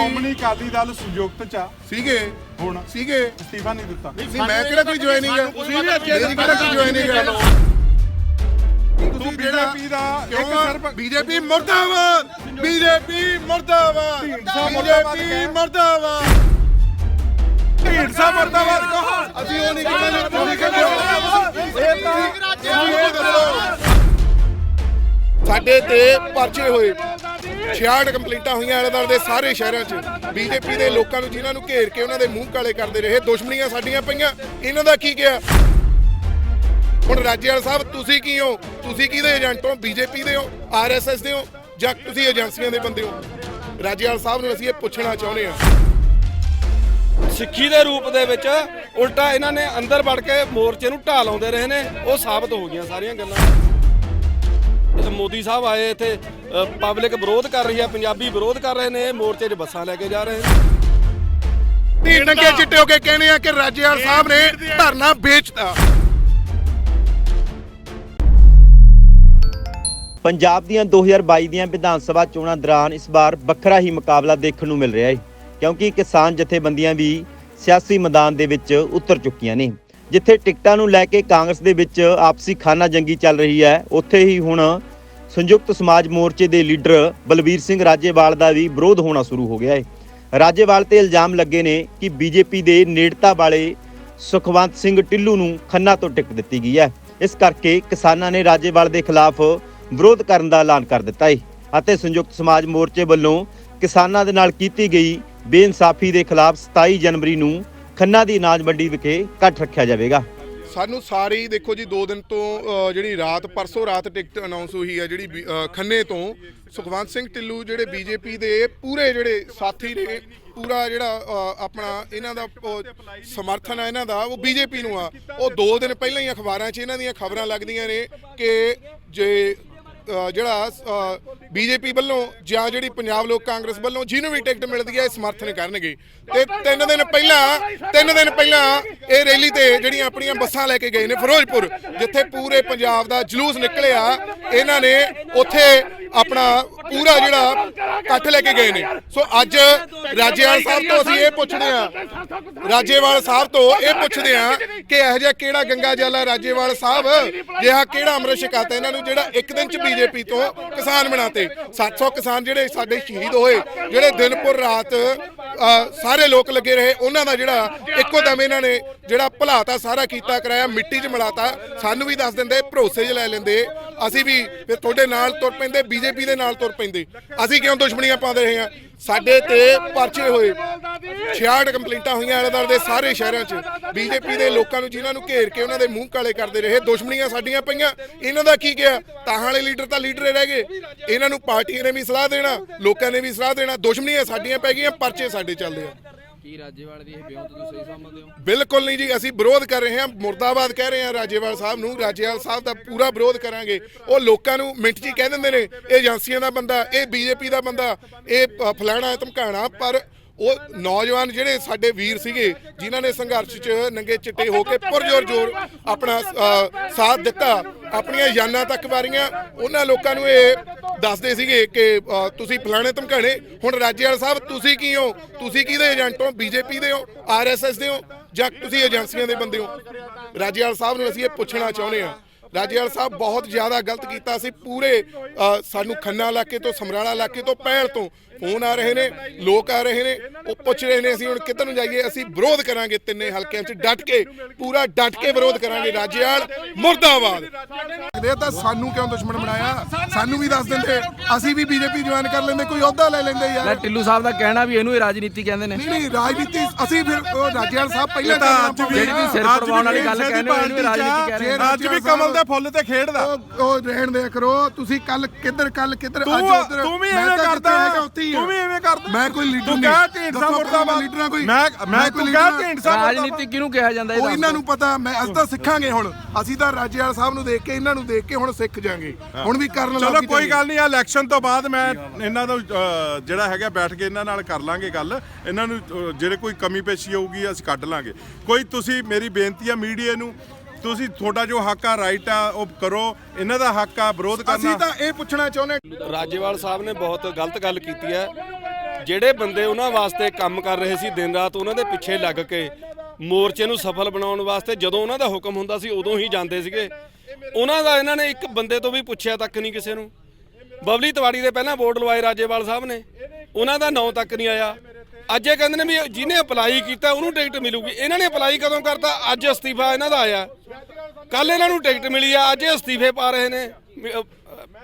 ਸ਼੍ਰੋਮਣੀ ਅਕਾਲੀ ਦਲ ਸੰਯੁਕਤ ਚ ਸੀਗੇ ਹੁਣ ਸੀਗੇ ਅਸਤੀਫਾ ਨਹੀਂ ਦਿੱਤਾ। ਨਹੀਂ ਮੈਂ ਕਿਹੜਾ ਕੋਈ ਜੁਆਇਨਿੰਗ ਹੈ, ਤੁਸੀਂ ਵੀ ਅੱਗੇ ਮੇਰੀ ਕਿਹੜਾ ਕੋਈ ਜੁਆਇਨਿੰਗ ਹੈ। ਤੂੰ ਬੀਜੇਪੀ ਦਾ ਇੱਕ ਸਿਰਫ ਬੀਜੇਪੀ ਮੁਰਦਾਬਾਦ, ਬੀਜੇਪੀ ਮੁਰਦਾਬਾਦ, ਬੀਜੇਪੀ ਮੁਰਦਾਬਾਦ, ਢੀਂਡਸਾ ਮੁਰਦਾਬਾਦ ਕਹੋ। ਅਸੀਂ ਉਹ ਨਹੀਂ ਕਹਿੰਦੇ, ਤੁਸੀਂ ਕਹਿੰਦੇ ਇਹ ਦੱਸੋ ਸਾਡੇ ਤੇ ਪਰਚੇ ਹੋਏ 66 ਕੰਪਲੇਂਟਾਂ ਹੋਈਆਂ ਆਲੇ-ਦੁਆਲੇ ਦੇ ਸਾਰੇ ਸ਼ਹਿਰਾਂ 'ਚ ਬੀਜੇਪੀ ਦੇ ਲੋਕਾਂ ਨੂੰ, ਜਿਨ੍ਹਾਂ ਨੂੰ ਘੇਰ ਕੇ ਉਹਨਾਂ ਦੇ ਮੂੰਹ ਕਾਲੇ ਕਰਦੇ ਰਹੇ। ਦੁਸ਼ਮਣੀਆਂ ਸਾਡੀਆਂ ਪਈਆਂ, ਇਹਨਾਂ ਦਾ ਕੀ ਗਿਆ? ਹੁਣ ਰਾਜੇਵਾਲ ਸਾਹਿਬ ਤੁਸੀਂ ਕੀ ਹੋ? ਤੁਸੀਂ ਕਿਹਦੇ ਏਜੰਟ ਹੋ? ਬੀਜੇਪੀ ਦੇ ਹੋ, ਆਰਐਸਐਸ ਦੇ ਹੋ, ਜਾਂ ਤੁਸੀਂ ਏਜੰਸੀਆਂ ਦੇ ਬੰਦੇ ਹੋ? ਰਾਜੇਵਾਲ ਸਾਹਿਬ ਨੂੰ ਅਸੀਂ ਇਹ ਪੁੱਛਣਾ ਚਾਹੁੰਦੇ ਹਾਂ। ਸਿੱਖੀ ਦੇ ਰੂਪ ਦੇ ਵਿੱਚ ਉਲਟਾ ਇਹਨਾਂ ਨੇ ਅੰਦਰ ਵੜ ਕੇ ਮੋਰਚੇ ਨੂੰ ਢਾਹ ਲਾਉਂਦੇ ਰਹੇ ਨੇ। ਉਹ ਸਾਬਤ ਹੋ ਗਈਆਂ ਸਾਰੀਆਂ ਗੱਲਾਂ। ਮੋਦੀ ਸਾਹਿਬ ਆਏ ਇੱਥੇ, ਪਬਲਿਕ ਵਿਰੋਧ ਕਰ ਰਹੀ ਹੈ, ਪੰਜਾਬੀ ਵਿਰੋਧ ਕਰ ਰਹੇ ਨੇ, ਮੋਰਚੇ 'ਚ ਬੱਸਾਂ ਲੈ ਕੇ ਜਾ ਰਹੇ ਨੇ। ਨੰਗੇ ਚਿੱਟੇ ਹੋ ਕੇ ਕਹਿੰਦੇ ਆ ਕਿ ਰਾਜੇਵਾਲ ਸਾਹਿਬ ਨੇ ਧਰਨਾ ਵੇਚਤਾ। ਪੰਜਾਬ ਦੀਆਂ 2022 ਦੀਆਂ ਵਿਧਾਨ ਸਭਾ ਚੋਣਾਂ ਦੌਰਾਨ ਇਸ ਵਾਰ ਵੱਖਰਾ ਹੀ ਮੁਕਾਬਲਾ ਦੇਖਣ ਨੂੰ ਮਿਲ ਰਿਹਾ ਹੈ, ਕਿਉਂਕਿ ਕਿਸਾਨ ਜਥੇਬੰਦੀਆਂ ਵੀ ਸਿਆਸੀ ਮੈਦਾਨ ਦੇ ਵਿੱਚ ਉਤਰ ਚੁੱਕੀਆਂ ਨੇ। ਜਿੱਥੇ ਟਿਕਟਾਂ ਨੂੰ ਲੈ ਕੇ ਕਾਂਗਰਸ ਦੇ ਵਿੱਚ ਆਪਸੀ ਖਾਨਾ ਜੰਗੀ ਚੱਲ ਰਹੀ ਹੈ, ਉੱਥੇ ਹੀ ਹੁਣ ਸੰਯੁਕਤ ਸਮਾਜ ਮੋਰਚੇ ਦੇ ਲੀਡਰ ਬਲਬੀਰ ਸਿੰਘ ਰਾਜੇਵਾਲ ਦਾ ਵੀ ਵਿਰੋਧ ਹੋਣਾ ਸ਼ੁਰੂ ਹੋ ਗਿਆ ਹੈ। ਰਾਜੇਵਾਲ ਤੇ ਇਲਜ਼ਾਮ ਲੱਗੇ ਨੇ ਕਿ ਬੀਜੇਪੀ ਦੇ ਨੇੜਤਾ ਵਾਲੇ ਸੁਖਵੰਤ ਸਿੰਘ ਢਿੱਲੋਂ ਨੂੰ ਖੰਨਾ ਤੋਂ ਟਿਕਟ ਦਿੱਤੀ ਗਈ ਹੈ। ਇਸ ਕਰਕੇ ਕਿਸਾਨਾਂ ਨੇ ਰਾਜੇਵਾਲ ਦੇ ਖਿਲਾਫ ਵਿਰੋਧ ਕਰਨ ਦਾ ਐਲਾਨ ਕਰ ਦਿੱਤਾ ਹੈ ਅਤੇ ਸੰਯੁਕਤ ਸਮਾਜ ਮੋਰਚੇ ਵੱਲੋਂ ਕਿਸਾਨਾਂ ਦੇ ਨਾਲ ਕੀਤੀ ਗਈ ਬੇਇਨਸਾਫੀ ਦੇ ਖਿਲਾਫ 27 ਜਨਵਰੀ ਨੂੰ ਖੰਨਾ ਦੀ ਅਨਾਜ ਮੰਡੀ ਵਿਖੇ ਇਕੱਠ ਰੱਖਿਆ ਜਾਵੇਗਾ। ਸਾਨੂੰ ਸਾਰੀ ਦੇਖੋ ਜੀ 2 ਦਿਨ ਤੋਂ ਜਿਹੜੀ ਰਾਤ ਪਰਸੋਂ ਰਾਤ ਟਿਕਟ ਅਨਾਉਂਸ ਹੋਈ ਹੈ ਜਿਹੜੀ ਖੰਨੇ ਤੋਂ ਸੁਖਵੰਤ ਸਿੰਘ ਢਿੱਲੋਂ ਜਿਹੜੇ ਬੀਜੇਪੀ ਦੇ ਪੂਰੇ ਜਿਹੜੇ ਸਾਥੀ ਨੇ, ਪੂਰਾ ਜਿਹੜਾ ਆਪਣਾ ਇਹਨਾਂ ਦਾ ਸਮਰਥਨ ਹੈ ਇਹਨਾਂ ਦਾ ਉਹ ਬੀਜੇਪੀ ਨੂੰ ਆ। ਉਹ 2 ਦਿਨ ਪਹਿਲਾਂ ਹੀ ਅਖਬਾਰਾਂ 'ਚ ਇਹਨਾਂ ਦੀਆਂ ਖਬਰਾਂ ਲੱਗਦੀਆਂ ਨੇ ਕਿ ਜੇ ਜਿਹੜਾ ਬੀਜੇਪੀ ਵੱਲੋਂ ਜਾਂ ਜਿਹੜੀ ਪੰਜਾਬ ਲੋਕ ਕਾਂਗਰਸ ਵੱਲੋਂ ਜਿਹਨੂੰ ਵੀ ਟਿਕਟ ਮਿਲਦੀ ਹੈ ਸਮਰਥਨ ਕਰਨਗੇ। ਤੇ 3 ਦਿਨ ਪਹਿਲਾਂ ਇਹ ਰੈਲੀ ਤੇ ਜਿਹੜੀਆਂ ਆਪਣੀਆਂ ਬੱਸਾਂ ਲੈ ਕੇ ਗਏ ਨੇ ਫਿਰੋਜ਼ਪੁਰ, ਜਿੱਥੇ ਪੂਰੇ ਪੰਜਾਬ ਦਾ ਜਲੂਸ ਨਿਕਲਿਆ। ਇਹਨਾਂ ਨੇ ਉੱਥੇ ਆਪਣਾ ਪੂਰਾ ਜਿਹੜਾ ਇਕੱਠ ਲੈ ਕੇ ਗਏ ਨੇ। ਸੋ ਅੱਜ ਰਾਜੇਵਾਲ ਸਾਹਿਬ ਤੋਂ ਅਸੀਂ ਇਹ ਪੁੱਛਦੇ ਹਾਂ, ਰਾਜੇਵਾਲ ਸਾਹਿਬ ਤੋਂ ਇਹ ਪੁੱਛਦੇ ਹਾਂ ਕਿ ਇਹੋ ਜਿਹਾ ਕਿਹੜਾ ਗੰਗਾ ਜਲ ਹੈ ਰਾਜੇਵਾਲ ਸਾਹਿਬ, ਜਿਹਾ ਕਿਹੜਾ ਅੰਮ੍ਰਿਤ ਛਕਾਤਾ ਇਹਨਾਂ ਨੂੰ ਜਿਹੜਾ ਇੱਕ ਦਿਨ 'ਚ ਬੀਜੇਪੀ ਤੋਂ ਕਿਸਾਨ ਬਣਾਤੇ। 700 ਕਿਸਾਨ ਜਿਹੜੇ ਸਾਡੇ ਸ਼ਹੀਦ ਹੋਏ, ਜਿਹੜੇ ਦਿਨ ਪੁਰ ਰਾਤ ਸਾਰੇ ਲੋਕ ਲੱਗੇ ਰਹੇ, ਉਹਨਾਂ ਦਾ ਜਿਹੜਾ ਇੱਕੋ ਦਮ ਇਹਨਾਂ ਨੇ ਜਿਹੜਾ ਭਲਾਤਾ ਸਾਰਾ ਕੀਤਾ ਕਰਾਇਆ, ਮਿੱਟੀ 'ਚ ਮਿਲਾਤਾ। ਸਾਨੂੰ ਵੀ ਦੱਸ ਦਿੰਦੇ, ਭਰੋਸੇ 'ਚ ਲੈ ਲੈਂਦੇ, ਅਸੀਂ ਵੀ ਫਿਰ ਤੁਹਾਡੇ ਨਾਲ ਤੁਰ ਪੈਂਦੇ, ਬੀਜੇਪੀ ਦੇ ਨਾਲ ਤੁਰ ਪੈਂਦੇ। ਅਸੀਂ ਕਿਉਂ ਦੁਸ਼ਮਣੀਆਂ ਪਾਉਂਦੇ ਰਹੇ ਹਾਂ? ਸਾਡੇ ਤੇ ਪਰਚੇ ਹੋਏ 66 ਕੰਪਲੇਂਟਾਂ ਹੋਈਆਂ ਆਲੇ-ਦੁਆਲੇ ਦੇ ਸਾਰੇ ਸ਼ਹਿਰਾਂ 'ਚ ਬੀਜੇਪੀ ਦੇ ਲੋਕਾਂ ਨੂੰ, ਜਿਨ੍ਹਾਂ ਨੂੰ ਘੇਰ ਕੇ ਉਹਨਾਂ ਦੇ ਮੂੰਹ ਕਾਲੇ ਕਰਦੇ ਰਹੇ। ਦੁਸ਼ਮਣੀਆਂ ਸਾਡੀਆਂ ਪਈਆਂ, ਇਹਨਾਂ ਦਾ ਕੀ ਗਿਆ? ਤਾਂ ਵਾਲੇ ਲੀਡਰ ਤਾਂ ਲੀਡਰ ਰਹਿ ਗਏ। ਇਹਨਾਂ ਨੂੰ ਪਾਰਟੀਆਂ ਨੇ ਵੀ ਸਲਾਹ ਦੇਣਾ, ਲੋਕਾਂ ਨੇ ਵੀ ਸਲਾਹ ਦੇਣਾ। ਦੁਸ਼ਮਣੀਆਂ ਸਾਡੀਆਂ ਪੈ ਗਈਆਂ, ਪਰਚੇ ਸਾਡੇ ਚੱਲਦੇ ਆ। ਕੀ ਰਾਜੇਵਾਲ ਦੀ ਇਹ ਬਿਆਨ ਤੁਸੀਂ ਸਹੀ ਸਮਝਦੇ ਹੋ? ਬਿਲਕੁਲ ਨਹੀਂ ਜੀ, ਅਸੀਂ ਵਿਰੋਧ ਕਰ ਰਹੇ ਹਾਂ, ਮੁਰਦਾਬਾਦ ਕਹਿ ਰਹੇ ਹਾਂ ਰਾਜੇਵਾਲ ਸਾਹਿਬ ਨੂੰ। ਰਾਜੇਵਾਲ ਸਾਹਿਬ ਦਾ ਪੂਰਾ ਵਿਰੋਧ ਕਰਾਂਗੇ। ਉਹ ਲੋਕਾਂ ਨੂੰ ਮਿੰਟ 'ਚ ਹੀ ਕਹਿ ਦਿੰਦੇ ਨੇ ਇਹ ਏਜੰਸੀਆਂ ਦਾ ਬੰਦਾ, ਇਹ ਬੀਜੇਪੀ ਦਾ ਬੰਦਾ, ਇਹ ਫਲਾਣਾ ਧਮਕਾਣਾ। ਪਰ ਉਹ ਨੌਜਵਾਨ ਜਿਹੜੇ ਸਾਡੇ ਵੀਰ ਸੀਗੇ, ਜਿਨ੍ਹਾਂ ਨੇ ਸੰਘਰਸ਼ 'ਚ ਨੰਗੇ ਚਿੱਟੇ ਹੋ ਕੇ ਪੁਰਜੋਰ ਆਪਣਾ ਸਾਥ ਦਿੱਤਾ, ਆਪਣੀਆਂ ਜਾਨਾਂ ਤੱਕ ਵਾਰੀਆਂ, ਉਹਨਾਂ ਲੋਕਾਂ ਨੂੰ ਇਹ ਦੱਸਦੇ ਸੀਗੇ ਕਿ ਤੁਸੀਂ ਫਲਾਣੇ ਧਮਕਾਣੇ। ਹੁਣ ਰਾਜੇਵਾਲ ਸਾਹਿਬ ਤੁਸੀਂ ਕੀ ਹੋ? ਤੁਸੀਂ ਕਿਹਦੇ ਏਜੰਟ ਹੋ? ਬੀਜੇਪੀ ਦੇ ਹੋ, ਆਰਐਸਐਸ ਦੇ ਹੋ, ਜਾਂ ਤੁਸੀਂ ਏਜੰਸੀਆਂ ਦੇ ਬੰਦੇ ਹੋ? ਰਾਜੇਵਾਲ ਸਾਹਿਬ ਨੂੰ ਅਸੀਂ ਇਹ ਪੁੱਛਣਾ ਚਾਹੁੰਦੇ ਹਾਂ। ਰਾਜੇਵਾਲ ਸਾਹਿਬ ਬਹੁਤ ਜ਼ਿਆਦਾ ਗਲਤ ਕੀਤਾ ਸੀ। ਪੂਰੇ ਸਾਨੂੰ ਖੰਨਾ ਇਲਾਕੇ ਤੋਂ, ਸਮਰਾਲਾ ਇਲਾਕੇ ਤੋਂ, ਪਹਿਲ ਤੋਂ ਫੋਨ ਆ ਰਹੇ ਨੇ, ਲੋਕ ਆ ਰਹੇ ਨੇ, ਉਹ ਪੁੱਛ ਰਹੇ ਨੇ ਅਸੀਂ ਹੁਣ ਕਿੱਧਰ ਨੂੰ ਜਾਈਏ। ਅਸੀਂ ਵਿਰੋਧ ਕਰਾਂਗੇ ਤਿੰਨੇ ਹਲਕਿਆਂ 'ਚ ਡਟ ਕੇ, ਪੂਰਾ ਡਟ ਕੇ ਵਿਰੋਧ ਕਰਾਂਗੇ। ਰਾਜੇਵਾਲ ਮੁਰਦਾਬਾਦ। ਇਹ ਤਾਂ ਸਾਨੂੰ ਕਿਉਂ ਦੁਸ਼ਮਣ ਬਣਾਇਆ? ਸਾਨੂੰ ਵੀ ਦੱਸ ਦਿੰਦੇ, ਅਸੀਂ ਵੀ ਬੀਜੇਪੀ ਜੁਆਇਨ ਕਰ ਲੈਂਦੇ, ਕੋਈ ਅਹੁਦਾ ਲੈ ਲੈਂਦੇ ਯਾਰ। ਢਿੱਲੋਂ ਸਾਹਿਬ ਦਾ ਕਹਿਣਾ ਵੀ ਇਹਨੂੰ ਹੀ ਰਾਜਨੀਤੀ ਕਹਿੰਦੇ ਨੇ। ਨਹੀਂ ਰਾਜਨੀਤੀ ਅਸੀਂ ਫਿਰ ਰਾਜੇਵਾਲ ਸਾਹਿਬ ਪਹਿਲਾਂ ਜਿਹੜੀ ਵੀ ਸਿਰ ਪਰਵਾਉਣ ਵਾਲੀ ਗੱਲ ਕਹਿੰਦੇ ਹੋ, ਇਹਨੂੰ ਰਾਜਨੀਤੀ ਕਹਿ ਰਹੇ। ਅੱਜ ਵੀ ਕਮਲ ਦੇ ਫੁੱਲ ਤੇ ਖੇਡਦਾ। ਉਹ ਰਹਿਣ ਦੇ ਕਰੋ ਤੁਸੀਂ। ਕੱਲ ਕਿੱਧਰ ਤੂੰ ਵੀ ਐਵੇਂ ਕਰਦਾ, ਤੂੰ ਵੀ ਐਵੇਂ ਕਰਦਾ। ਮੈਂ ਕੋਈ ਲੀਡਰ ਤੂੰ ਕਹਿ ਢੀਂਡਸਾ ਮੁਰਦਾਬਾਦ ਲੀਡਰਾਂ ਕੋਈ। ਮੈਂ ਤੂੰ ਕਹਿ ਢੀਂਡਸਾ ਰਾਜਨੀਤੀ ਕਿਹਨੂੰ ਕਿਹਾ ਜਾਂਦਾ? ਉਹ ਇਹਨਾਂ ਨੂੰ ਪਤਾ। ਅਸੀਂ ਤਾਂ ਸਿੱਖਾਂਗੇ ਹੁਣ। ਅਸੀਂ ਤਾਂ ਰਾਜੇਵਾਲ ਸਾਹਿਬ ਨੂੰ ਦੇਖ ਕੇ, ਇਹਨਾਂ ਨੂੰ ਦੇਖ ਕੇ ਹੁਣ ਸਿੱਖ ਜਾਾਂਗੇ। ਹੁਣ ਵੀ ਕਰਨ ਲੱਗ। ਚਲੋ ਕੋਈ ਗੱਲ ਨਹੀਂ, ਇਲੈਕਸ਼ਨ ਤੋਂ ਬਾਅਦ ਮੈਂ ਇਹਨਾਂ ਦਾ ਜਿਹੜਾ ਹੈਗਾ ਬੈਠ ਕੇ ਇਹਨਾਂ ਨਾਲ ਕਰ ਲਾਂਗੇ ਗੱਲ। ਇਹਨਾਂ ਨੂੰ ਜਿਹੜੇ ਕੋਈ ਕਮੀ ਪੇਸ਼ੀ ਹੋਊਗੀ ਅਸੀਂ ਕੱਢ ਲਾਂਗੇ। ਕੋਈ ਤੁਸੀਂ, ਮੇਰੀ ਬੇਨਤੀ ਆ ਮੀਡੀਆ ਨੂੰ, ਤੁਸੀਂ ਤੁਹਾਡਾ ਜੋ ਹੱਕ ਆ, ਰਾਈਟ ਆ, ਉਹ ਕਰੋ। ਇਹਨਾਂ ਦਾ ਹੱਕ ਆ ਵਿਰੋਧ ਕਰਨਾ। ਅਸੀਂ ਤਾਂ ਇਹ ਪੁੱਛਣਾ ਚਾਹੁੰਦੇ, ਰਾਜੇਵਾਲ ਸਾਹਿਬ ਨੇ ਬਹੁਤ ਗਲਤ ਗੱਲ ਕੀਤੀ ਹੈ। ਜਿਹੜੇ ਬੰਦੇ ਉਹਨਾਂ ਵਾਸਤੇ ਕੰਮ ਕਰ ਰਹੇ ਸੀ ਦਿਨ ਰਾਤ ਉਹਨਾਂ ਦੇ ਪਿੱਛੇ ਲੱਗ ਕੇ ਮੋਰਚੇ ਨੂੰ ਸਫਲ ਬਣਾਉਣ ਵਾਸਤੇ ਜਦੋਂ ਉਹਨਾਂ ਦਾ ਹੁਕਮ ਹੁੰਦਾ ਸੀ ਉਦੋਂ ਹੀ ਜਾਂਦੇ ਸੀਗੇ। ਉਹਨਾਂ ਦਾ ਇਹਨਾਂ ਨੇ ਇੱਕ ਬੰਦੇ ਤੋਂ ਵੀ ਪੁੱਛਿਆ ਤੱਕ ਨਹੀਂ ਕਿਸੇ ਨੂੰ। ਬਬਲੀ ਤਿਵਾੜੀ ਦੇ ਪਹਿਲਾਂ ਬੋਰਡ ਲਵਾਏ ਰਾਜੇਵਾਲ ਸਾਹਿਬ ਨੇ, ਉਹਨਾਂ ਦਾ ਨਾਂ ਤੱਕ ਨਹੀਂ ਆਇਆ। ਅੱਜ ਇਹ ਕਹਿੰਦੇ ਨੇ ਵੀ ਜਿਹਨੇ ਅਪਲਾਈ ਕੀਤਾ ਉਹਨੂੰ ਟਿਕਟ ਮਿਲੂਗੀ। ਇਹਨਾਂ ਨੇ ਅਪਲਾਈ ਕਦੋਂ ਕਰਤਾ? ਅੱਜ ਅਸਤੀਫਾ ਇਹਨਾਂ ਦਾ ਆਇਆ, ਕੱਲ ਇਹਨਾਂ ਨੂੰ ਟਿਕਟ ਮਿਲੀ ਆ, ਅੱਜ ਇਹ ਅਸਤੀਫੇ ਪਾ ਰਹੇ ਨੇ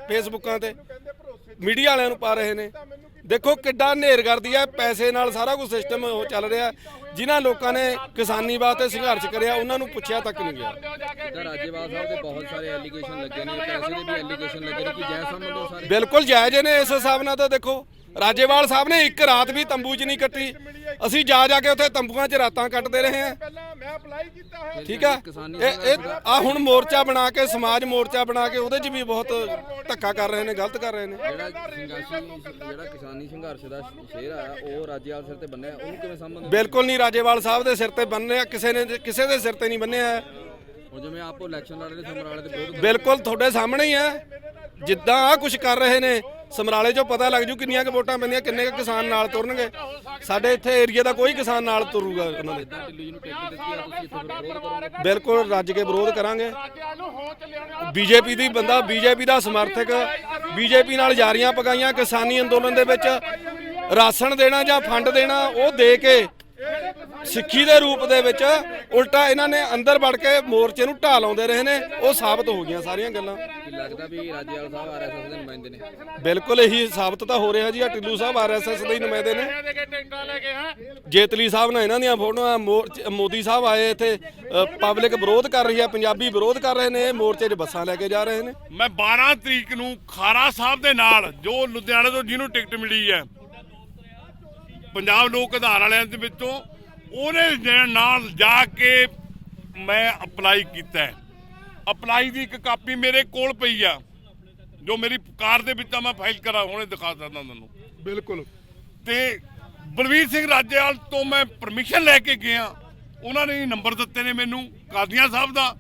ਫੇਸਬੁੱਕਾਂ ਤੇ, ਮੀਡੀਆ ਵਾਲਿਆਂ ਨੂੰ ਪਾ ਰਹੇ ਨੇ। ਦੇਖੋ ਕਿੱਡਾ ਹਨੇਰਗਰਦੀ ਹੈ, ਪੈਸੇ ਨਾਲ ਸਾਰਾ ਕੁਝ ਸਿਸਟਮ ਚੱਲ ਰਿਹਾ। ਜਿਨ੍ਹਾਂ ਲੋਕਾਂ ਨੇ ਕਿਸਾਨੀ ਵਾਸਤੇ ਸੰਘਰਸ਼ ਕਰਿਆ ਉਹਨਾਂ ਨੂੰ ਪੁੱਛਿਆ ਤੱਕ ਨਹੀਂ ਗਿਆ। ਇੱਧਰ ਰਾਜੇਵਾਲ ਸਾਹਿਬ ਦੇ ਬਹੁਤ ਸਾਰੇ ਐਲੀਗੇਸ਼ਨ ਲੱਗੇ ਨੇ, ਪੈਸੇ ਦੇ ਵੀ ਐਲੀਗੇਸ਼ਨ ਲੱਗੇ ਨੇ, ਕਿ ਜਾਇਜ਼ ਸਮਝਦੇ ਹੋ ਸਾਰੇ? ਬਿਲਕੁਲ ਜਾਇਜ਼ ਨੇ। ਇਸ ਹਿਸਾਬ ਨਾਲ ਤਾਂ ਦੇਖੋ ਰਾਜੇਵਾਲ ਸਾਹਿਬ ਨੇ ਇੱਕ ਰਾਤ ਵੀ ਤੰਬੂ 'ਚ ਨਹੀਂ ਕੱਟੀ। ਅਸੀਂ ਜਾ ਕੇ ਉੱਥੇ ਤੰਬੂਆਂ 'ਚ ਰਾਤਾਂ ਕੱਟਦੇ ਰਹੇ ਹਾਂ। ਠੀਕ ਆ, ਇਹ ਆ ਹੁਣ ਮੋਰਚਾ ਬਣਾ ਕੇ, ਸਮਾਜ ਮੋਰਚਾ ਬਣਾ ਕੇ ਉਹਦੇ 'ਚ ਵੀ ਬਹੁਤ ਧੱਕਾ ਕਰ ਰਹੇ ਨੇ, ਗਲਤ ਕਰ ਰਹੇ ਨੇ। ਜਿਹੜਾ ਕਿਸਾਨੀ ਸੰਘਰਸ਼ ਦਾ ਸ਼ੇਰ ਆ ਉਹ ਰਾਜੇਵਾਲ ਸਿਰ ਤੇ ਬੰਨਿਆ, ਉਹਨੂੰ ਕਿਵੇਂ ਸਮਝਦੇ? ਬਿਲਕੁਲ ਨਹੀਂ, ਰਾਜੇਵਾਲ ਸਾਹਿਬ ਦੇ ਸਿਰ ਤੇ ਬੰਨਿਆ, ਕਿਸੇ ਦੇ ਸਿਰ ਤੇ ਨਹੀਂ ਬੰਨਿਆ। ਹੁਣ ਜਿਵੇਂ ਆਪੋ ਇਲੈਕਸ਼ਨ ਲੜ ਰਹੇ ਸਮਰਾਲੇ ਦੇ ਵਿਰੋਧ, ਬਿਲਕੁਲ ਤੁਹਾਡੇ ਸਾਹਮਣੇ ਹੀ ਹੈ। ਜਿੱਦਾਂ ਆ ਕੁਝ ਕਰ ਰਹੇ ਨੇ ਸਮਰਾਲੇ 'ਚੋਂ ਪਤਾ ਲੱਗ ਜੂ ਕਿੰਨੀਆਂ ਕੁ ਵੋਟਾਂ ਪੈਂਦੀਆਂ, ਕਿੰਨੇ ਕੁ ਕਿਸਾਨ ਨਾਲ ਤੁਰਨਗੇ। ਸਾਡੇ ਇੱਥੇ ਏਰੀਆ ਦਾ ਕੋਈ ਕਿਸਾਨ ਨਾਲ ਤੁਰੂਗਾ ਉਹਨਾਂ ਦੇ। ਢਿੱਲੋਂ ਜੀ ਨੂੰ ਟਿਕਟ ਦਿੱਤੀ ਆ, ਤੁਸੀਂ ਇੱਥੇ ਵਿਰੋਧ ਕਰੋਗੇ? ਬਿਲਕੁਲ ਰੱਜ ਕੇ ਵਿਰੋਧ ਕਰਾਂਗੇ। ਬੀਜੇਪੀ ਦੀ ਬੰਦਾ, ਬੀਜੇਪੀ ਦਾ ਸਮਰਥਕ, ਬੀਜੇਪੀ ਨਾਲ ਯਾਰੀਆਂ ਪਕਾਈਆਂ ਕਿਸਾਨੀ ਅੰਦੋਲਨ ਦੇ ਵਿੱਚ ਰਾਸ਼ਨ ਦੇਣਾ ਜਾਂ ਫੰਡ ਦੇਣਾ, ਉਹ ਦੇ ਕੇ ਸਿੱਖੀ ਦੇ ਰੂਪ ਦੇ ਵਿੱਚ ਉਲਟਾ ਇਹਨਾਂ ਨੇ ਅੰਦਰ ਵੜ ਕੇ ਮੋਰਚੇ ਨੂੰ ਢਾਹ ਲਾਉਂਦੇ ਰਹੇ ਨੇ। ਉਹ ਸਾਬਤ ਹੋ ਗਈਆਂ ਸਾਰੀਆਂ ਗੱਲਾਂ। ਕੀ ਲੱਗਦਾ ਵੀ ਰਾਜੇਵਾਲ ਸਾਹਿਬ ਆਰਐਸਐਸ ਦੇ ਨੁਮਾਇੰਦੇ ਨੇ? ਬਿਲਕੁਲ ਇਹੀ ਸਾਬਤ ਤਾਂ ਹੋ ਰਿਹਾ ਜੀ। ਆ ਟਿੱਲੂ ਸਾਹਿਬ ਆਰਐਸਐਸ ਦੇ ਹੀ ਨੁਮਾਇੰਦੇ ਨੇ। ਜੇਤਲੀ ਸਾਹਿਬ ਨਾਲ ਇਹਨਾਂ ਦੀਆਂ ਫੋਟੋਆਂ, ਮੋਦੀ ਸਾਹਿਬ ਆਏ ਇੱਥੇ, ਪਬਲਿਕ ਵਿਰੋਧ ਕਰ ਰਹੀ ਹੈ, ਪੰਜਾਬੀ ਵਿਰੋਧ ਕਰ ਰਹੇ ਨੇ, ਮੋਰਚੇ 'ਚ ਬੱਸਾਂ ਲੈ ਕੇ ਜਾ ਰਹੇ ਨੇ। ਮੈਂ 12 ਤਰੀਕ ਨੂੰ ਖਾਰਾ ਸਾਹਿਬ ਦੇ ਨਾਲ, ਜੋ ਲੁਧਿਆਣੇ ਤੋਂ ਜਿਹਨੂੰ ਟਿਕਟ ਮਿਲੀ ਹੈ ਪੰਜਾਬ ਲੋਕ ਆਧਾਰ ਵਾਲਿਆਂ ਦੇ ਵਿੱਚੋਂ, ਉਹਦੇ ਨਾਲ ਜਾ ਕੇ ਮੈਂ ਅਪਲਾਈ ਕੀਤਾ। ਅਪਲਾਈ ਦੀ ਇੱਕ ਕਾਪੀ ਮੇਰੇ ਕੋਲ ਪਈ ਆ, ਜੋ ਮੇਰੀ ਕਾਰ ਦੇ ਵਿੱਚ ਮੈਂ ਫਾਈਲ ਕਰਾ, ਹੁਣੇ ਦਿਖਾ ਸਕਦਾ ਤੁਹਾਨੂੰ। ਬਿਲਕੁਲ। ਤੇ ਬਲਵੀਰ ਸਿੰਘ ਰਾਜੇਵਾਲ ਤੋਂ ਮੈਂ ਪਰਮਿਸ਼ਨ ਲੈ ਕੇ ਗਿਆ, ਉਹਨਾਂ ਨੇ ਨੰਬਰ ਦਿੱਤੇ ਨੇ ਮੈਨੂੰ ਕਾਦੀਆਂ ਸਾਹਿਬ ਦਾ,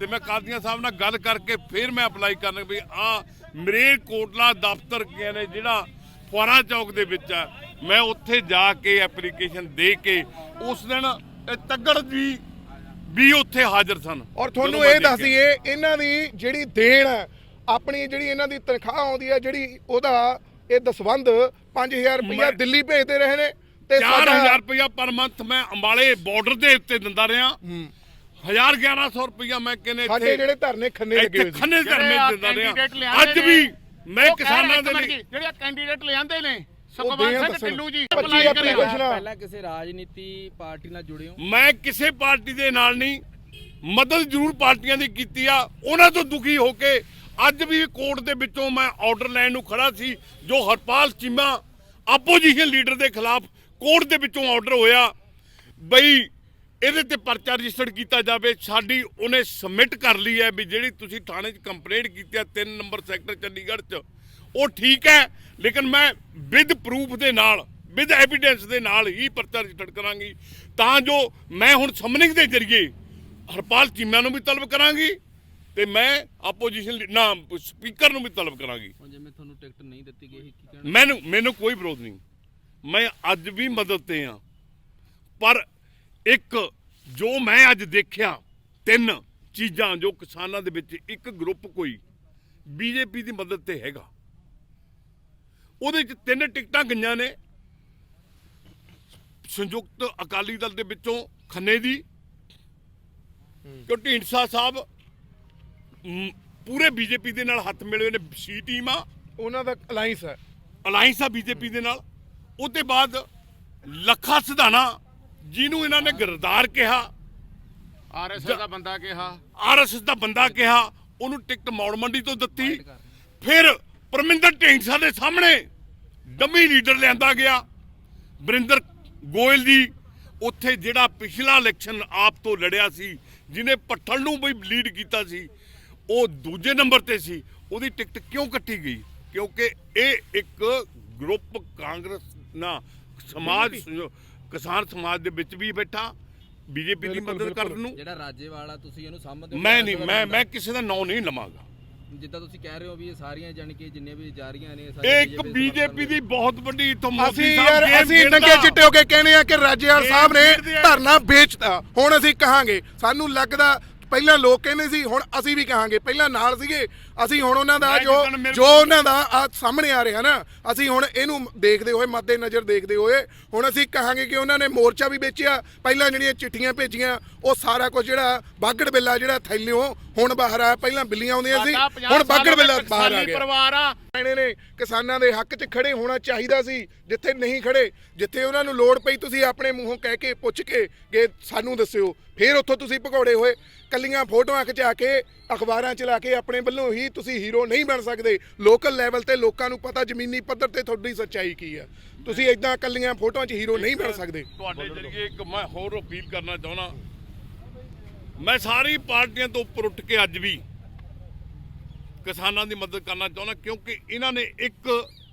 ਤੇ ਮੈਂ ਕਾਦੀਆਂ ਸਾਹਿਬ ਨਾਲ ਗੱਲ ਕਰਕੇ ਫਿਰ ਮੈਂ ਅਪਲਾਈ ਕਰਨ ਵੀ ਆ ਮਰੇਲ ਕੋਟਲਾ ਦਫ਼ਤਰ ਗਏ ਨੇ ਜਿਹੜਾ ਫੁਆਰਾ ਚੌਕ ਦੇ ਵਿੱਚ ਆ। ਮੈਂ ਉੱਥੇ ਜਾ ਕੇ ਐਪਲੀਕੇਸ਼ਨ ਦੇ ਕੇ ਉਸ ਦਿਨ ਤੱਗੜ ਜੀ ਵੀ ਉੱਥੇ ਹਾਜ਼ਰ ਸਨ। ਔਰ ਤੁਹਾਨੂੰ ਇਹ ਦੱਸ ਦਈਏ, ਇਹਨਾਂ ਦੀ ਜਿਹੜੀ ਦੇਣ ਹੈ, ਆਪਣੀ ਜਿਹੜੀ ਇਹਨਾਂ ਦੀ ਤਨਖਾਹ ਆਉਂਦੀ ਹੈ, ਜਿਹੜੀ ਉਹਦਾ ਇਹ ਦਸਵੰਧ 5000 ਰੁਪਇਆ ਦਿੱਲੀ ਭੇਜਦੇ ਰਹੇ ਨੇ, ਤੇ 4000 ਰੁਪਇਆ ਪਰ ਮੰਥ ਮੈਂ ਅੰਬਾਲੇ ਬਾਰਡਰ ਦੇ ਉੱਤੇ ਦਿੰਦਾ ਰਿਹਾ। 1100 ਰੁਪਇਆ ਮੈਂ ਕਹਿੰਦੇ ਸਾਡੇ ਜਿਹੜੇ ਧਰਨੇ ਖੰਨੇ ਲੱਗੇ ਹੋਏ ਸੀ, ਖੰਨੇ ਧਰਨੇ ਦਿੰਦਾ ਰਿਹਾ। ਅੱਜ ਵੀ ਮੈਂ ਕਿਸਾਨਾਂ ਦੇ ਲਈ ਜਿਹੜੇ ਕੈਂਡੀਡੇਟ ਲਿਆਂਦੇ ਨੇ, ਉਹ ਸੁਖਵੰਤ ਸਿੰਘ ਢਿੱਲੋਂ ਜੀ ਪੱਚੀ ਐਪਲੀਕੇਸ਼ਨਾਂ। ਪਹਿਲਾਂ ਕਿਸੇ ਰਾਜਨੀਤੀ ਪਾਰਟੀ ਨਾਲ ਜੁੜੇ ਹੋ? ਮੈਂ ਕਿਸੇ ਪਾਰਟੀ ਦੇ ਨਾਲ ਨਹੀਂ, ਮਦਦ ਜ਼ਰੂਰ ਪਾਰਟੀਆਂ ਦੀ ਕੀਤੀ ਆ। ਉਹਨਾਂ ਤੋਂ ਦੁਖੀ ਹੋ ਕੇ ਅੱਜ ਵੀ ਕੋਰਟ ਦੇ ਵਿੱਚੋਂ ਮੈਂ ਆਰਡਰ ਲੈਣ ਨੂੰ ਖੜਾ ਸੀ, ਜੋ ਹਰਪਾਲ ਚੀਮਾ ਆਪੋਜੀਸ਼ਨ ਲੀਡਰ ਦੇ ਖਿਲਾਫ ਕੋਰਟ ਦੇ ਵਿੱਚੋਂ ਆਰਡਰ ਹੋਇਆ ਬਈ ਇਹਦੇ ਤੇ ਪਰਚਾ ਰਜਿਸਟਰ ਕੀਤਾ ਜਾਵੇ। ਸਾਡੀ ਉਹਨੇ ਸਬਮਿਟ ਕਰ ਲਈ ਹੈ ਵੀ ਜਿਹੜੀ ਤੁਸੀਂ ਥਾਣੇ 'ਚ ਕੰਪਲੇਂਟ ਕੀਤੀ ਹੈ 3 ਨੰਬਰ ਸੈਕਟਰ ਚੰਡੀਗੜ੍ਹ 'ਚ, ਉਹ ਠੀਕ ਹੈ, ਲੇਕਿਨ ਮੈਂ ਵਿਦ ਪ੍ਰੂਫ ਦੇ ਨਾਲ, ਵਿਦ ਐਵੀਡੈਂਸ ਦੇ ਨਾਲ ਹੀ ਪਰਚਾ ਰਜਿਸਟਰ ਕਰਾਂਗੀ, ਤਾਂ ਜੋ ਮੈਂ ਹੁਣ ਸਮਨਿੰਗ ਦੇ ਜ਼ਰੀਏ ਹਰਪਾਲ ਚੀਮਾ ਨੂੰ ਵੀ ਤਲਬ ਕਰਾਂਗੀ ਤੇ ਮੈਂ ਆਪੋਜੀਸ਼ਨ ਸਪੀਕਰ ਨੂੰ ਵੀ ਤਲਬ ਕਰਾਂਗੀ। ਹੁਣ ਜਿਵੇਂ ਤੁਹਾਨੂੰ ਟਿਕਟ ਨਹੀਂ ਦਿੱਤੀ ਗਈ, ਕੀ ਕਹਿਣਾ? ਮੈਨੂੰ ਕੋਈ ਵਿਰੋਧ ਨਹੀਂ, ਮੈਂ ਅੱਜ ਵੀ ਮਦਦ ਤੇ ਹਾਂ। ਪਰ ਇੱਕ ਜੋ ਮੈਂ ਅੱਜ ਦੇਖਿਆ, 3 ਚੀਜ਼ਾਂ ਜੋ ਕਿਸਾਨਾਂ ਦੇ ਵਿੱਚ ਇੱਕ ਗਰੁੱਪ ਕੋਈ ਬੀਜੇਪੀ ਦੀ ਮਦਦ ਤੇ ਹੈਗਾ, ਉਹਦੇ 'ਚ 3 ਟਿਕਟਾਂ ਗਈਆਂ ਨੇ ਸੰਯੁਕਤ ਅਕਾਲੀ ਦਲ ਦੇ ਵਿੱਚੋਂ ਖੰਨੇ ਦੀ, ਕਿਉਂ ਢੀਂਡਸਾ ਸਾਹਿਬ ਪੂਰੇ ਬੀਜੇਪੀ ਦੇ ਨਾਲ ਹੱਥ ਮਿਲੇ ਨੇ, ਸੀ ਟੀਮ ਆ ਉਹਨਾਂ ਦਾ ਅਲਾਈਅੰਸ ਹੈ, ਅਲਾਈਅੰਸ ਆ ਬੀਜੇਪੀ ਦੇ ਨਾਲ। ਉਹਦੇ ਬਾਅਦ ਲੱਖਾ ਸਿਧਾਣਾ ਜਿਹਨੂੰ ਇਹਨਾਂ ਨੇ ਗਰਦਾਰ ਕਿਹਾ, ਆਰਐਸਐਸ ਦਾ ਬੰਦਾ ਕਿਹਾ, ਆਰਐਸਐਸ ਦਾ ਬੰਦਾ ਕਿਹਾ, ਉਹਨੂੰ ਟਿਕਟ ਮੌੜ ਮੰਡੀ ਤੋਂ ਦਿੱਤੀ। ਫਿਰ ਪਰਮਿੰਦਰ ਢੀਂਡਸਾ ਦੇ ਸਾਹਮਣੇ ਡੰਮੀ ਲੀਡਰ ਲਿਆਂਦਾ ਗਿਆ, ਵਰਿੰਦਰ ਗੋਇਲ ਜੀ, ਉੱਥੇ ਜਿਹੜਾ ਪਿਛਲਾ ਇਲੈਕਸ਼ਨ ਆਪ ਤੋਂ ਲੜਿਆ ਸੀ, ਜਿਹਨੇ ਭੱਠਲ ਨੂੰ ਵੀ ਲੀਡ ਕੀਤਾ ਸੀ, ਉਹ ਦੂਜੇ ਨੰਬਰ ਤੇ ਸੀ। ਉਹਦੀ ਟਿਕਟ ਕਿਉਂ ਕੱਟੀ ਗਈ? ਕਿਉਂਕਿ ਇਹ ਇੱਕ ਗਰੁੱਪ ਕਾਂਗਰਸ ਨਾ ਸਮਾਜ ਕਿਸਾਨ ਸਮਾਜ ਦੇ ਵਿੱਚ ਵੀ ਬੈਠਾ ਬੀਜੇਪੀ ਦੀ ਮਦਦ ਕਰਨ ਨੂੰ। ਜਿਹੜਾ ਰਾਜੇਵਾਲ ਆ, ਤੁਸੀਂ ਇਹਨੂੰ ਸਮਝਦੇ ਹੋ? ਮੈਂ ਨਹੀਂ, ਮੈਂ ਕਿਸੇ ਦਾ ਨਾਂ ਨਹੀਂ ਲਵਾਂਗਾ। ਜਿੱਦਾਂ ਤੁਸੀਂ ਕਹਿ ਰਹੇ ਹੋ ਵੀ ਇਹ ਸਾਰੀਆਂ ਜਾਣੀ ਕਿ ਜਿੰਨੀਆਂ ਵੀ ਜਾ ਰਹੀਆਂ ਨੇ ਇਹ ਇੱਕ ਬੀਜੇਪੀ ਦੀ ਬਹੁਤ ਵੱਡੀ ਇੱਥੋਂ ਅਸੀਂ ਮੋਦੀ ਯਾਰ ਸਾਹਿਬ game ਅਸੀਂ ਖੇਡਦਾ। ਨੰਗੇ ਚਿੱਟੇ ਹੋ ਕੇ ਕਹਿੰਦੇ ਆ ਕਿ ਰਾਜੇਵਾਲ ਸਾਹਿਬ ਨੇ ਖੇਡਦੇ ਆ। ਧਰਨਾ ਵੇਚਤਾ। ਹੁਣ ਅਸੀਂ ਕਹਾਂਗੇ, ਸਾਨੂੰ ਲੱਗਦਾ ਪਹਿਲਾਂ ਲੋਕ ਕਹਿੰਦੇ ਸੀ, ਹੁਣ ਅਸੀਂ ਵੀ ਕਹਾਂਗੇ। ਪਹਿਲਾਂ ਨਾਲ ਸੀਗੇ ਅਸੀਂ, ਹੁਣ ਉਹਨਾਂ ਦਾ ਮੈਂ ਜੋ ਜਿੱਦਣ ਮੇਰੇ ਜੋ ਉਹਨਾਂ ਦਾ ਆ ਸਾਹਮਣੇ ਆ ਰਿਹਾ ਨਾ, ਅਸੀਂ ਹੁਣ ਇਹਨੂੰ ਦੇਖਦੇ ਹੋਏ, ਮੱਦੇ ਨਜ਼ਰ ਦੇਖਦੇ ਹੋਏ ਹੁਣ ਅਸੀਂ ਕਹਾਂਗੇ ਕਿ ਉਹਨਾਂ ਨੇ ਮੋਰਚਾ ਵੀ ਵੇਚਿਆ। ਪਹਿਲਾਂ ਜਿਹੜੀਆਂ ਚਿੱਠੀਆਂ ਭੇਜੀਆਂ ਉਹ ਸਾਰਾ ਕੁਝ ਜਿਹੜਾ ਬਾਗੜ ਬਿੱਲਾ ਜਿਹੜਾ ਥੈਲਿਓ ਹੁਣ ਬਾਹਰ ਆਇਆ। ਪਹਿਲਾਂ ਬਿੱਲੀਆਂ ਆਉਂਦੀਆਂ ਸੀ, ਸਾਡਾ 50 ਹੁਣ ਬਾਗੜ ਬਿੱਲਾ ਸਾਲ ਬਾਹਰ ਆ ਕਿਸਾਨੀ ਗਿਆ। ਪਰਿਵਾਰ ਆ। ਨੇ ਕਿਸਾਨਾਂ ਦੇ ਹੱਕ 'ਚ ਖੜੇ ਹੋਣਾ ਚਾਹੀਦਾ ਸੀ। ਜਿੱਥੇ ਨਹੀਂ ਖੜੇ, ਜਿੱਥੇ ਉਹਨਾਂ ਨੂੰ ਲੋੜ ਪਈ, ਤੁਸੀਂ ਆਪਣੇ ਮੂੰਹੋਂ ਕਹਿ ਕੇ ਪੁੱਛ ਕੇ ਕਿ ਸਾਨੂੰ ਦੱਸਿਓ। ਫਿਰ ਉੱਥੋਂ ਤੁਸੀਂ ਭਗੌੜੇ ਹੋਏ, ਕੱਲੀਆਂ ਫੋਟੋਆਂ ਖਿਚਾ ਕੇ ਅਖਬਾਰਾਂ ਚਲਾ ਕੇ ਆਪਣੇ ਵੱਲੋਂ ਹੀ ਤੁਸੀਂ ਹੀਰੋ ਨਹੀਂ ਬਣ ਸਕਦੇ। ਲੋਕਲ ਲੈਵਲ ਤੇ ਲੋਕਾਂ ਨੂੰ ਪਤਾ, ਜ਼ਮੀਨੀ ਪੱਧਰ ਤੇ ਤੁਹਾਡੀ ਸੱਚਾਈ ਕੀ ਹੈ। ਤੁਸੀਂ ਇਦਾਂ ਕੱਲੀਆਂ ਫੋਟੋਆਂ 'ਚ ਹੀਰੋ ਨਹੀਂ ਬਣ ਸਕਦੇ। ਤੁਹਾਡੇ ਜਰੀਏ ਇੱਕ ਮੈਂ ਹੋਰ ਅਪੀਲ ਕਰਨਾ ਚਾਹੁੰਦਾ, ਮੈਂ ਸਾਰੀ ਪਾਰਟੀਆਂ ਤੋਂ ਉੱਪਰ ਉੱਠ ਕੇ ਅੱਜ ਵੀ ਕਿਸਾਨਾਂ ਦੀ ਮਦਦ ਕਰਨਾ ਚਾਹੁੰਦਾ, ਕਿਉਂਕਿ ਇਹਨਾਂ ਨੇ ਇੱਕ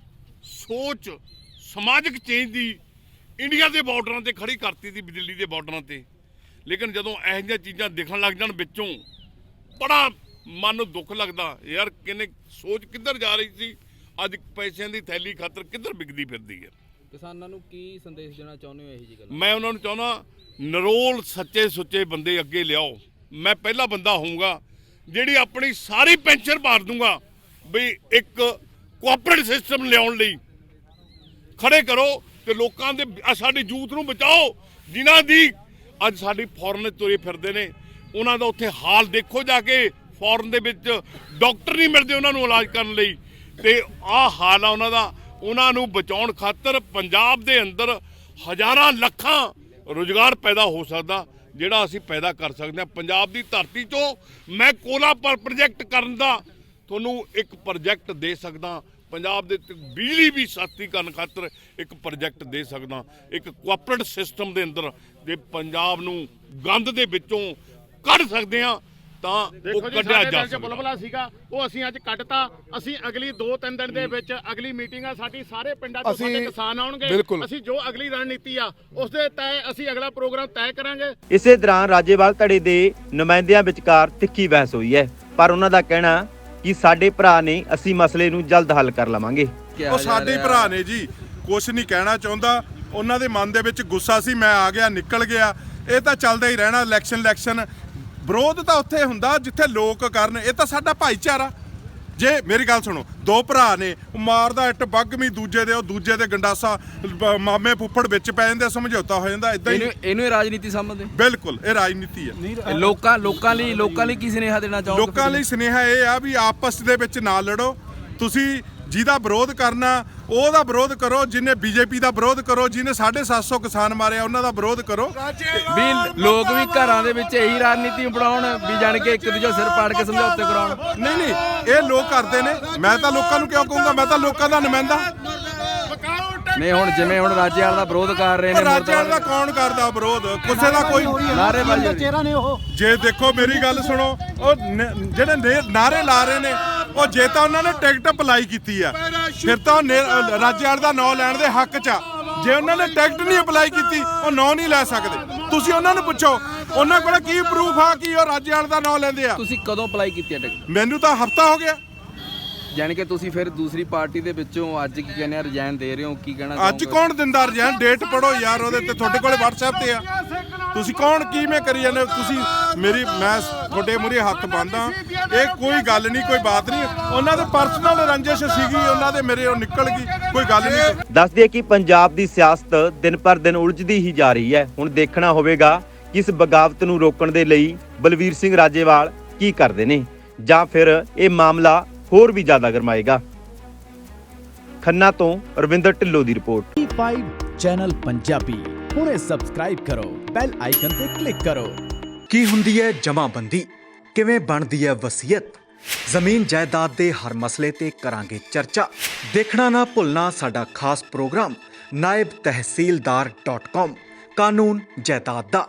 ਸੋਚ ਸਮਾਜਿਕ ਚੇਂਜ ਦੀ ਇੰਡੀਆ ਦੇ ਬਾਰਡਰਾਂ ਤੇ ਖੜੀ ਕਰਤੀ ਸੀ, ਦਿੱਲੀ ਦੇ ਬਾਰਡਰਾਂ ਤੇ। ਲੇਕਿਨ ਜਦੋਂ ਇਹੋ ਜਿਹੀਆਂ ਚੀਜ਼ਾਂ ਦਿਖਣ ਲੱਗ ਜਾਣ ਵਿੱਚੋਂ ਬੜਾ ਮਨ ਨੂੰ ਦੁੱਖ ਲੱਗਦਾ, ਯਾਰ ਕਿੰਨੇ ਸੋਚ ਕਿੱਧਰ ਜਾ ਰਹੀ ਸੀ, ਅੱਜ ਪੈਸਿਆਂ ਦੀ ਥੈਲੀ ਖਾਤਰ ਕਿੱਧਰ ਵਿਕਦੀ ਫਿਰਦੀ ਹੈ। ਕਿਸਾਨਾਂ ਨੂੰ ਕੀ ਸੰਦੇਸ਼ ਦੇਣਾ ਚਾਹੁੰਦੇ ਹੋ ਇਹੋ ਜਿਹੀ ਗੱਲ? ਮੈਂ ਉਹਨਾਂ ਨੂੰ ਚਾਹੁੰਦਾ, ਨਰੋਲ ਸੱਚੇ ਸੁੱਚੇ ਬੰਦੇ ਅੱਗੇ ਲਿਆਓ। ਮੈਂ ਪਹਿਲਾ ਬੰਦਾ ਹੋਊਂਗਾ ਜਿਹੜੀ ਆਪਣੀ ਸਾਰੀ ਪੈਨਸ਼ਨ ਭਰ ਦੂੰਗਾ ਵੀ ਇੱਕ ਕੋਆਪਰੇਟਿਵ ਸਿਸਟਮ ਲਿਆਉਣ ਲਈ ਖੜੇ ਕਰੋ ਤੇ ਲੋਕਾਂ ਦੇ ਸਾਡੀ ਯੂਥ ਨੂੰ ਬਚਾਓ, ਜਿਨ੍ਹਾਂ ਦੀ ਅੱਜ ਸਾਡੀ ਫੋਰਨ ਤੁਰੇ ਫਿਰਦੇ ਨੇ। ਉਹਨਾਂ ਦਾ ਉੱਥੇ ਹਾਲ ਦੇਖੋ ਜਾ ਕੇ, ਫੋਰਨ ਦੇ ਵਿੱਚ ਡਾਕਟਰ ਨਹੀਂ ਮਿਲਦੇ ਉਹਨਾਂ ਨੂੰ ਇਲਾਜ ਕਰਨ ਲਈ, ਤੇ ਆਹ ਹਾਲ ਆ ਉਹਨਾਂ ਦਾ। ਉਹਨਾਂ ਨੂੰ ਬਚਾਉਣ ਖਾਤਰ ਪੰਜਾਬ ਦੇ ਅੰਦਰ ਹਜ਼ਾਰਾਂ ਲੱਖਾਂ ਰੁਜ਼ਗਾਰ ਪੈਦਾ ਹੋ ਸਕਦਾ, ਜਿਹੜਾ ਅਸੀਂ ਪੈਦਾ ਕਰ ਸਕਦੇ ਹਾਂ ਪੰਜਾਬ ਦੀ ਧਰਤੀ ਤੋਂ। ਮੈਂ ਕੋਲਾ ਪ੍ਰੋਜੈਕਟ ਕਰਨ ਦਾ ਤੁਹਾਨੂੰ ਇੱਕ ਪ੍ਰੋਜੈਕਟ ਦੇ ਸਕਦਾ, ਪੰਜਾਬ ਦੇ ਬਿਜਲੀ ਵੀ ਸਸਤੀ ਕਰਨ ਖਾਤਰ ਇੱਕ ਪ੍ਰੋਜੈਕਟ ਦੇ ਸਕਦਾ। ਇੱਕ ਕੋਆਪਰੇਟਿਵ ਸਿਸਟਮ ਦੇ ਅੰਦਰ ਜੇ ਪੰਜਾਬ ਨੂੰ ਗੰਦ ਦੇ ਵਿੱਚੋਂ ਕੱਢ ਸਕਦੇ ਆ ਤਾਂ ਉਹ ਦੇਖੋ ਜੀ, ਕੱਢਿਆ ਸਾਡੇ ਜਾ ਦਿਲ 'ਚ ਸਕਦਾ। ਬੁਲਬੁਲਾ ਸੀਗਾ, ਉਹ ਅਸੀਂ ਅੱਜ ਕੱਢਤਾ। ਅਸੀਂ ਅਗਲੀ 2-3 ਦਿਨ ਦੇ ਵਿੱਚ ਅਗਲੀ ਮੀਟਿੰਗ ਆ ਸਾਡੀ, ਸਾਰੇ ਪਿੰਡਾਂ ਤੋਂ ਅਸੀਂ ਸਾਡੇ ਕਿਸਾਨ ਆਉਣਗੇ। ਬਿਲਕੁਲ। ਅਸੀਂ ਜੋ ਅਗਲੀ ਰਣਨੀਤੀ ਆ ਉਸ ਦੇ ਤਹਿ ਅਸੀਂ ਅਗਲਾ ਪ੍ਰੋਗਰਾਮ ਤੈਅ ਕਰਾਂਗੇ। ਇਸੇ ਦੌਰਾਨ ਰਾਜੇਵਾਲ ਧੜੇ ਦੇ ਨੁਮਾਇੰਦਿਆਂ ਵਿਚਕਾਰ ਤਿੱਖੀ ਬਹਿਸ ਹੋਈ ਹੈ, ਪਰ ਉਹਨਾਂ ਦਾ ਕਹਿਣਾ ਕਿ ਸਾਡੇ ਭਰਾ ਨੇ, ਅਸੀਂ ਮਸਲੇ ਨੂੰ ਜਲਦ ਹੱਲ ਕਰ ਲਵਾਂਗੇ। ਉਹ ਸਾਡੇ ਭਰਾ ਨੇ ਜੀ, ਕੁਛ ਨਹੀਂ ਕਹਿਣਾ ਚਾਹੁੰਦਾ। ਉਹਨਾਂ ਦੇ ਮਨ ਦੇ ਵਿੱਚ ਗੁੱਸਾ ਸੀ, ਮੈਂ ਆ ਗਿਆ, ਨਿਕਲ ਗਿਆ। ਇਹ ਤਾਂ ਚੱਲਦਾ ਹੀ ਰਹਿਣਾ। ਇਲੈਕਸ਼ਨ ਵਿਰੋਧ ਤਾਂ ਉੱਥੇ ਹੁੰਦਾ ਜਿੱਥੇ ਲੋਕ ਕਰਨ। ਇਹ ਤਾਂ ਸਾਡਾ ਭਾਈਚਾਰਾ। ਜੇ ਮੇਰੀ ਗੱਲ ਸੁਣੋ, ਦੋ ਭਰਾ ਨੇ, ਮਾਰਦਾ ਇੱਟ ਬੱਗਮੀ ਦੂਜੇ ਦੇ, ਉਹ ਦੂਜੇ ਦੇ ਗੰਡਾਸਾ, ਮਾਮੇ ਫੁੱਫੜ ਵਿੱਚ ਪੈ ਜਾਂਦੇ, ਸਮਝੌਤਾ ਹੋ ਜਾਂਦਾ। ਇਦਾਂ ਹੀ ਇਹਨੂੰ ਰਾਜਨੀਤੀ ਸਮਝਦੇ? ਬਿਲਕੁਲ, ਇਹ ਰਾਜਨੀਤੀ ਹੈ। ਲੋਕਾਂ ਲਈ ਕੀ ਸੁਨੇਹਾ ਦੇਣਾ ਚਾਹੋਗੇ? ਲੋਕਾਂ ਲਈ ਸੁਨੇਹਾ ਇਹ ਆ ਵੀ ਆਪਸ ਦੇ ਵਿੱਚ ਨਾ ਲੜੋ। ਤੁਸੀਂ ਜਿਹਦਾ ਵਿਰੋਧ ਕਰਨਾ ਉਹਦਾ ਵਿਰੋਧ ਕਰੋ, ਜਿਹਨੇ ਬੀਜੇਪੀ ਦਾ ਵਿਰੋਧ ਕਰੋ, ਜਿਹਨੇ 750 ਕਿਸਾਨ ਮਾਰਿਆ ਉਹਨਾਂ ਦਾ ਵਿਰੋਧ ਕਰੋ। ਵੀ ਲੋਕ ਵੀ ਘਰਾਂ ਦੇ ਵਿੱਚ ਇਹੀ ਰਾਜਨੀਤੀ ਬਣਾਉਣ, ਵੀ ਜਾਣ ਕੇ ਇੱਕ ਦੂਜੇ ਸਿਰ ਪਾੜ ਕੇ ਸਮਝੌਤੇ ਕਰਾਉਣ। ਨਹੀਂ, ਇਹ ਲੋਕ ਕਰਦੇ ਨੇ। ਮੈਂ ਤਾਂ ਲੋਕਾਂ ਨੂੰ ਕਿਉਂ ਕਹੂੰਗਾ, ਮੈਂ ਤਾਂ ਲੋਕਾਂ ਦਾ ਨੁਮਾਇੰਦਾ। ਨਹੀਂ, ਹੁਣ ਜਿਵੇਂ ਹੁਣ ਰਾਜੇਵਾਲ ਦਾ ਵਿਰੋਧ ਕਰ ਰਹੇ ਨੇ, ਰਾਜੇਵਾਲ ਦਾ ਕੌਣ ਕਰਦਾ ਵਿਰੋਧ? ਕਿਸੇ ਦਾ ਕੋਈ ਨਾਅਰੇਬਾਜ਼ੀ। ਜੇ ਦੇਖੋ ਮੇਰੀ ਗੱਲ ਸੁਣੋ, ਉਹ ਜਿਹੜੇ ਨਾਰੇ ਲਾ ਰਹੇ ਨੇ, ਉਹ ਜੇ ਤਾਂ ਉਹਨਾਂ ਨੇ ਟਿਕਟ ਅਪਲਾਈ ਕੀਤੀ ਆ ਫਿਰ ਤਾਂ ਰਾਜੇਵਾਲ ਦਾ ਨਾਂ ਲੈਣ ਦੇ ਹੱਕ 'ਚ ਆ। ਜੇ ਉਹਨਾਂ ਨੇ ਟਿਕਟ ਨਹੀਂ ਅਪਲਾਈ ਕੀਤੀ, ਉਹ ਨਾਂ ਨਹੀਂ ਲੈ ਸਕਦੇ। ਤੁਸੀਂ ਉਹਨਾਂ ਨੂੰ ਪੁੱਛੋ, ਉਹਨਾਂ ਕੋਲ ਕੀ ਪ੍ਰੂਫ ਆ ਕਿ ਉਹ ਰਾਜੇਵਾਲ ਦਾ ਨਾਂ ਲੈਂਦੇ ਆ। ਤੁਸੀਂ ਕਦੋਂ ਅਪਲਾਈ ਕੀਤੀ ਹੈ ਟਿਕਟ? ਮੈਨੂੰ ਤਾਂ ਹਫਤਾ ਹੋ ਗਿਆ। ਜਾਣੀ ਕਿ ਤੁਸੀਂ ਫਿਰ ਦੂਸਰੀ ਪਾਰਟੀ ਦੇ ਵਿੱਚੋਂ ਅੱਜ ਕੀ ਕਹਿੰਦੇ ਆ, ਰਿਜ਼ਾਈਨ ਦੇ ਰਹੇ ਹੋ, ਕੀ ਕਹਿਣਾ ਅੱਜ ਕੌਣ ਦਿੰਦਾ ਰਿਜ਼ਾਈਨ? ਡੇਟ ਪੜੋ ਯਾਰ, ਉਹਦੇ ਤੇ ਤੁਹਾਡੇ ਕੋਲੇ WhatsApp ਤੇ ਆ। ਤੁਸੀਂ ਕੌਣ ਕਿਵੇਂ ਕਰੀ ਜਾਂਦੇ? ਤੁਸੀਂ ਮੈਂ ਤੁਹਾਡੇ ਮੂਹਰੇ ਹੱਥ ਬੰਨ੍ਹਦਾ। ਇਹ ਕੋਈ ਗੱਲ ਨਹੀਂ, ਕੋਈ ਬਾਤ ਨਹੀਂ। ਉਹਨਾਂ ਦੇ ਪਰਸਨਲ ਰੰਜਿਸ਼ ਸੀਗੀ, ਉਹਨਾਂ ਦੇ ਮੇਰੇ ਉਹ ਨਿਕਲ ਗਈ, ਕੋਈ ਗੱਲ ਨਹੀਂ। ਦੱਸ ਦਈਏ ਕਿ ਪੰਜਾਬ ਦੀ ਸਿਆਸਤ ਦਿਨ ਪਰ ਦਿਨ ਉਲਝਦੀ ਹੀ ਜਾ ਰਹੀ ਹੈ। ਹੁਣ ਦੇਖਣਾ ਹੋਵੇਗਾ ਕਿ ਇਸ ਬਗਾਵਤ ਨੂੰ ਰੋਕਣ ਦੇ ਲਈ ਬਲਵੀਰ ਸਿੰਘ ਰਾਜੇਵਾਲ ਕੀ ਕਰਦੇ ਨੇ, ਜਾਂ ਫਿਰ ਇਹ ਮਾਮਲਾ ਹੋਰ ਵੀ ਜ਼ਿਆਦਾ ਗਰਮਾਏਗਾ। ਖੰਨਾ ਤੋਂ ਰਵਿੰਦਰ ਢਿੱਲੋਂ ਦੀ ਰਿਪੋਰਟ। P5 ਚੈਨਲ ਪੰਜਾਬੀ ਹੁਣੇ ਸਬਸਕ੍ਰਾਈਬ ਕਰੋ, ਬੈਲ ਆਈਕਨ ਤੇ ਕਲਿੱਕ ਕਰੋ। ਕੀ ਹੁੰਦੀ ਹੈ ਜਮ੍ਹਾਂਬੰਦੀ, ਕਿਵੇਂ ਬਣਦੀ ਹੈ ਵਸੀਅਤ, ਜ਼ਮੀਨ ਜਾਇਦਾਦ ਦੇ ਹਰ ਮਸਲੇ ਤੇ ਕਰਾਂਗੇ ਚਰਚਾ। ਦੇਖਣਾ ਨਾ ਭੁੱਲਣਾ ਸਾਡਾ ਖਾਸ ਪ੍ਰੋਗਰਾਮ naibtehsildar.com ਕਾਨੂੰਨ ਜਾਇਦਾਦ ਦਾ।